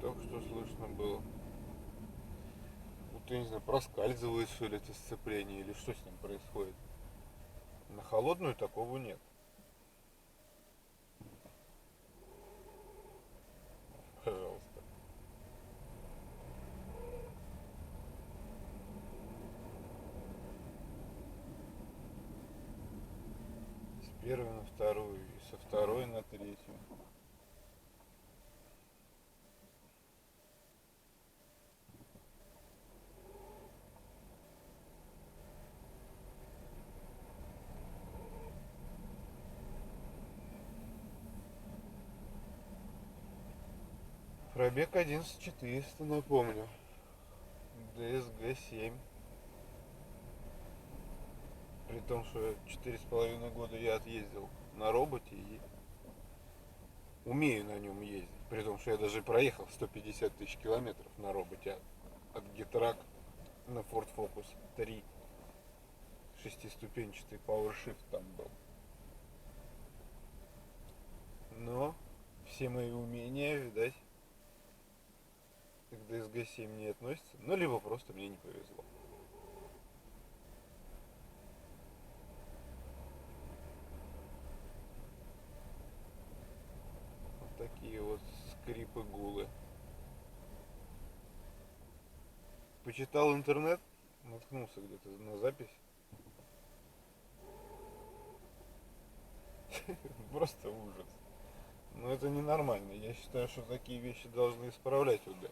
только что слышно было. Вот я не знаю, проскальзывает что ли эти сцепления или что с ним происходит. На холодную такого нет. Пожалуйста. С первой на вторую и со второй на третью. Пробег 11400, напомню. ДСГ-7. При том, что 4,5 года я отъездил на роботе и умею на нем ездить. При том, что я даже проехал 150 тысяч километров на роботе от Гетрак на Ford Focus 3. Шестиступенчатый PowerShift там был. Но все мои умения, видать, к DSG-7 не относятся. Ну, либо просто мне не повезло. Вот такие вот скрипы-гулы. Почитал интернет, наткнулся где-то на запись. Просто ужас. Но это ненормально. Я считаю, что такие вещи должны исправлять УД.